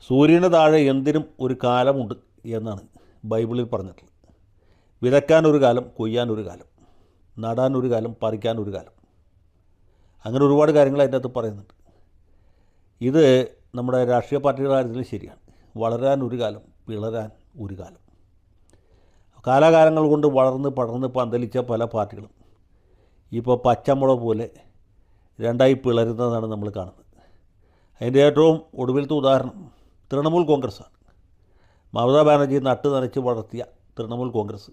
സൂര്യന് താഴെ എന്തിനും ഒരു കാലമുണ്ട് എന്നാണ് ബൈബിളിൽ പറഞ്ഞിട്ടുള്ളത്. വിതയ്ക്കാൻ ഒരു കാലം, കൊയ്യാൻ ഒരു കാലം, നടാൻ ഒരു കാലം, പറിക്കാൻ ഒരു കാലം. അങ്ങനെ ഒരുപാട് കാര്യങ്ങൾ അതിൻ്റെ അകത്ത് പറയുന്നുണ്ട്. ഇത് നമ്മുടെ രാഷ്ട്രീയ പാർട്ടികളുടെ കാര്യത്തിൽ ശരിയാണ്. വളരാൻ ഒരു കാലം, പിളരാൻ ഒരു കാലം. കാലാകാലങ്ങൾ കൊണ്ട് വളർന്ന് പടർന്ന് പന്തലിച്ച പല പാർട്ടികളും ഇപ്പോൾ പച്ചമുളക് പോലെ രണ്ടായി പിളരുന്നതാണ് നമ്മൾ കാണുന്നത്. അതിൻ്റെ ഏറ്റവും ഒടുവിലത്തെ ഉദാഹരണം തൃണമൂൽ കോൺഗ്രസ്സാണ്. മമതാ ബാനർജി നട്ട് നനച്ച് വളർത്തിയ തൃണമൂൽ കോൺഗ്രസ്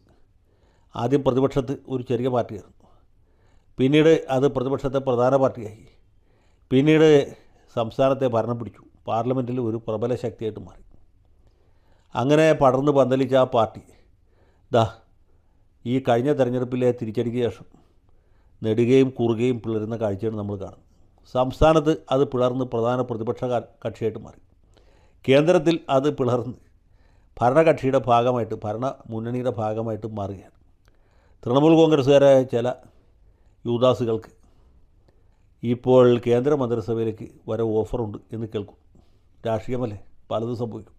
ആദ്യം പ്രതിപക്ഷത്ത് ഒരു ചെറിയ പാർട്ടിയായിരുന്നു. പിന്നീട് അത് പ്രതിപക്ഷത്തെ പ്രധാന പാർട്ടിയായി. പിന്നീട് സംസ്ഥാനത്തെ ഭരണം പിടിച്ചു. പാർലമെൻറ്റിൽ ഒരു പ്രബല ശക്തിയായിട്ട് മാറി. അങ്ങനെ പടർന്ന് പന്തലിച്ച ആ പാർട്ടി ഈ കഴിഞ്ഞ തെരഞ്ഞെടുപ്പിലെ തിരിച്ചടിക്ക് ശേഷം നെടുകയും കുറുകയും പിളരുന്ന കാഴ്ചയാണ് നമ്മൾ കാണുന്നത്. സംസ്ഥാനത്ത് അത് പിളർന്ന് പ്രധാന പ്രതിപക്ഷ കക്ഷിയായിട്ട് മാറി. കേന്ദ്രത്തിൽ അത് പിളർന്ന് ഭരണകക്ഷിയുടെ ഭാഗമായിട്ട്, ഭരണ മുന്നണിയുടെ ഭാഗമായിട്ട് മാറുകയാണ്. തൃണമൂൽ കോൺഗ്രസ്സുകാരായ ചില യുവദാസുകൾക്ക് ഇപ്പോൾ കേന്ദ്ര മന്ത്രിസഭയിലേക്ക് വരെ ഓഫറുണ്ട് എന്ന് കേൾക്കും. രാഷ്ട്രീയമല്ലേ, പലതും സംഭവിക്കും.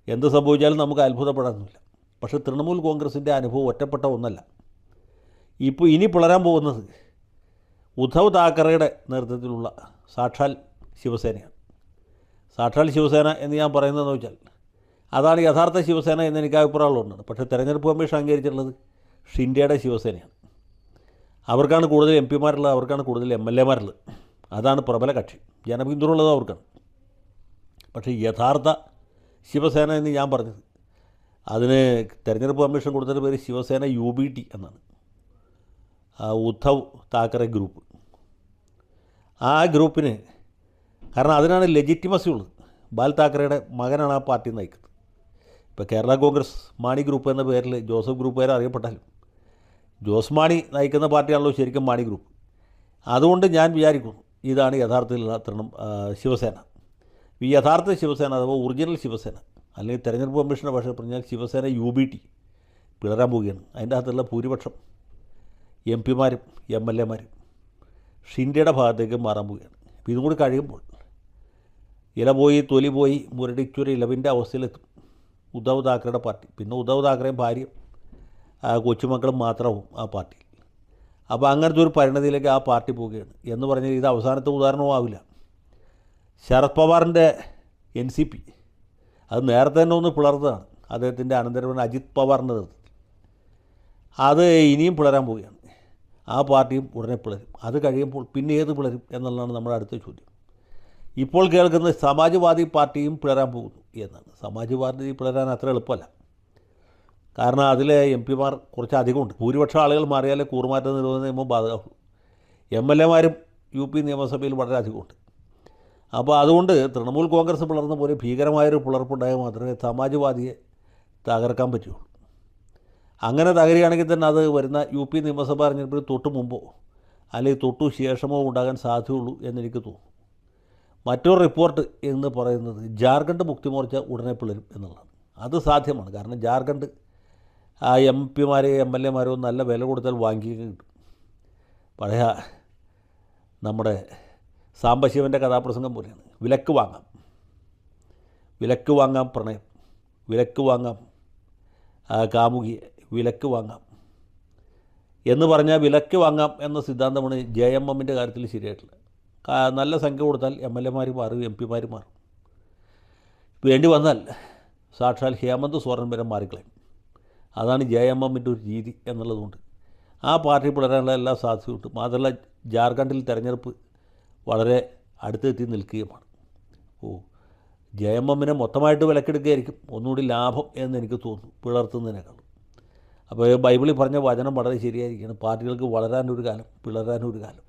എന്ത് സംഭവിച്ചാലും നമുക്ക് അത്ഭുതപ്പെടാനൊന്നുമില്ല. പക്ഷേ തൃണമൂൽ കോൺഗ്രസിൻ്റെ അനുഭവം ഒറ്റപ്പെട്ട ഒന്നല്ല. ഇപ്പോൾ ഇനി പിളരാൻ പോകുന്നത് ഉദ്ധവ് താക്കറയുടെ നേതൃത്വത്തിലുള്ള സാക്ഷാൽ ശിവസേനയാണ്. സാക്ഷാൽ ശിവസേന എന്ന് ഞാൻ പറയുന്നതെന്ന് വെച്ചാൽ അതാണ് യഥാർത്ഥ ശിവസേന എന്ന് എനിക്ക് അഭിപ്രായമുള്ളതാണ്. പക്ഷേ തെരഞ്ഞെടുപ്പ് കമ്മീഷൻ അംഗീകരിച്ചിട്ടുള്ളത് ഷിൻഡെയുടെ ശിവസേനയാണ്. അവർക്കാണ് കൂടുതൽ എം പിമാരുള്ളത്, അവർക്കാണ് കൂടുതൽ എം എൽ എമാരുള്ളത്. അതാണ് പ്രബല കക്ഷി, ജനപിന്തുണയുള്ളത് അവർക്കാണ്. പക്ഷേ യഥാർത്ഥ ശിവസേന എന്ന് ഞാൻ പറഞ്ഞത് അതിന് തെരഞ്ഞെടുപ്പ് കമ്മീഷൻ കൊടുത്തതിൻ്റെ പേര് ശിവസേന UBT എന്നാണ്. ഉദ്ധവ് താക്കറെ ഗ്രൂപ്പ്. ആ ഗ്രൂപ്പിന് കാരണം അതിനാണ് ലെജിറ്റിമസി ഉള്ളത്. ബാൽ താക്കറയുടെ മകനാണ് ആ പാർട്ടി നയിക്കുന്നത്. ഇപ്പോൾ കേരള കോൺഗ്രസ് മാണി ഗ്രൂപ്പ് എന്ന പേരിൽ ജോസഫ് ഗ്രൂപ്പ് പേര് അറിയപ്പെട്ടാലും ജോസ് മാണി നയിക്കുന്ന പാർട്ടിയാണല്ലോ ശരിക്കും മാണി ഗ്രൂപ്പ്. അതുകൊണ്ട് ഞാൻ വിചാരിക്കുന്നു ഇതാണ് യഥാർത്ഥത്തിലുള്ള ശിവസേന. ഈ യഥാർത്ഥ ശിവസേന അഥവാ ഒറിജിനൽ ശിവസേന, അല്ലെങ്കിൽ തെരഞ്ഞെടുപ്പ് കമ്മീഷൻ്റെ ഭാഷ പറഞ്ഞാൽ ശിവസേന UBT പിളരാൻ പോവുകയാണ്. അതിൻ്റെ അകത്തുള്ള ഭൂരിപക്ഷം എം പിമാരും എം എൽ എമാരും ഷിൻഡെയുടെ ഭാഗത്തേക്ക് മാറാൻ പോവുകയാണ്. അപ്പോൾ ഇതും കൂടി കഴിയുമ്പോൾ ഇല പോയി തൊലി പോയി മുരടിച്ചൊരു ഇലവിൻ്റെ അവസ്ഥയിലെത്തും ഉദ്ധവ് താക്കറയുടെ പാർട്ടി. പിന്നെ ഉദ്ധവ് താക്കറയും ഭാര്യയും കൊച്ചുമക്കളും മാത്രമാവും ആ പാർട്ടിയിൽ. അപ്പോൾ അങ്ങനത്തെ ഒരു പരിണതിയിലേക്ക് ആ പാർട്ടി പോവുകയാണ് എന്ന് പറഞ്ഞാൽ ഇത് അവസാനത്തെ ഉദാഹരണവും ആവില്ല. ശരത് പവാറിൻ്റെ NCP അത് നേരത്തെ തന്നെ ഒന്ന് പിളർന്നതാണ്. അദ്ദേഹത്തിൻ്റെ അനന്തരവൻ അജിത് പവാറിൻ്റെ നേതൃത്വത്തിൽ അത് ഇനിയും പിളരാൻ പോവുകയാണ്. ആ പാർട്ടിയും ഉടനെ പിളരും. അത് കഴിയുമ്പോൾ പിന്നെ ഏത് പിളരും എന്നുള്ളതാണ് നമ്മുടെ അടുത്ത ചോദ്യം. ഇപ്പോൾ കേൾക്കുന്നത് സമാജ്വാദി പാർട്ടിയും പിളരാൻ പോകുന്നു എന്നാണ്. സമാജ്വാദി പിളരാൻ അത്ര എളുപ്പമല്ല. കാരണം അതിലെ എം പിമാർ കുറച്ച് അധികമുണ്ട്. ഭൂരിപക്ഷം ആളുകൾ മാറിയാലേ കൂറുമാറ്റ നിരോധന നിയമം ബാധകമാകുള്ളൂ. ML എമാരും UP നിയമസഭയിൽ വളരെ അധികമുണ്ട്. അപ്പോൾ അതുകൊണ്ട് തൃണമൂൽ കോൺഗ്രസ് പിളർന്ന പോലെ ഭീകരമായൊരു പിളർപ്പുണ്ടായാൽ മാത്രമേ സമാജ്വാദിയെ തകർക്കാൻ പറ്റുള്ളൂ. അങ്ങനെ തകരുകയാണെങ്കിൽ തന്നെ അത് വരുന്ന UP നിയമസഭാ തെരഞ്ഞെടുപ്പിന് തൊട്ട് മുമ്പോ അല്ലെങ്കിൽ തൊട്ടു ശേഷമോ ഉണ്ടാകാൻ സാധ്യതയുള്ളൂ എന്നെനിക്ക് തോന്നുന്നു. മറ്റൊരു റിപ്പോർട്ട് എന്ന് പറയുന്നത് ജാർഖണ്ഡ് മുക്തി മോർച്ച ഉടനെ പിളരും എന്നുള്ളതാണ്. അത് സാധ്യമാണ്. കാരണം ജാർഖണ്ഡ് ആ എം പിമാരെയോ ML എമാരോ നല്ല വില കൊടുത്താൽ വാങ്ങിക്കാൻ കിട്ടും. പഴയ നമ്മുടെ സാംബശിവൻ്റെ കഥാപ്രസംഗം പോലെയാണ്. വിലക്ക് വാങ്ങാം, വിലക്ക് വാങ്ങാം പ്രണയം, വിലക്ക് വാങ്ങാം കാമുകിയെ, വിലക്ക് വാങ്ങാം എന്ന് പറഞ്ഞാൽ വിലക്ക് വാങ്ങാം എന്ന സിദ്ധാന്തമാണ് JMMൻ്റെ കാര്യത്തിൽ ശരിയായിട്ടുള്ളത്. നല്ല സംഖ്യ കൊടുത്താൽ ML എമാർ മാറും, MP മാർ മാറും. വേണ്ടി വന്നാൽ സാക്ഷാൽ ഹേമന്ത് സോറൻ വരെ മാറിക്കളയും. അതാണ് JMMൻ്റെ ഒരു രീതി എന്നുള്ളതുകൊണ്ട് ആ പാർട്ടി പിളരാനുള്ള എല്ലാ സാധ്യതയുണ്ട്. മാത്രമല്ല ജാർഖണ്ഡിൽ തെരഞ്ഞെടുപ്പ് വളരെ അടുത്തെത്തി നിൽക്കുകയുമാണ്. JMMനെ മൊത്തമായിട്ട് വിലക്കെടുക്കുകയായിരിക്കും ഒന്നുകൂടി ലാഭം എന്ന് എനിക്ക് തോന്നുന്നു പിളർത്തുന്നതിനേക്കാളും. അപ്പോൾ ബൈബിളിൽ പറഞ്ഞ വചനം വളരെ ശരിയായിരിക്കുകയാണ്. പാർട്ടികൾക്ക് വളരാനൊരു കാലം, പിളരാനൊരു കാലം.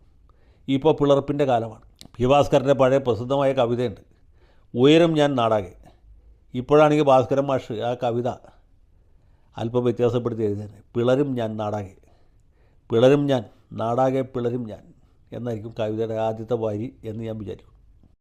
ഇപ്പോൾ പിളർപ്പിൻ്റെ കാലമാണ്. P. ഭാസ്കരൻ്റെ പഴയ പ്രസിദ്ധമായ കവിതയുണ്ട്, ഉയരും ഞാൻ നാടാകെ. ഇപ്പോഴാണെങ്കിൽ ഭാസ്കരൻ മാഷ് ആ കവിത അല്പം വ്യത്യാസപ്പെടുത്തി എഴുതുന്നത് പിളരും ഞാൻ നാടാകെ, പിളരും ഞാൻ നാടാകെ പിളരും ഞാൻ എന്നായിരിക്കും കവിതയുടെ ആദ്യത്തെ വരി എന്ന് ഞാൻ വിചാരിക്കും.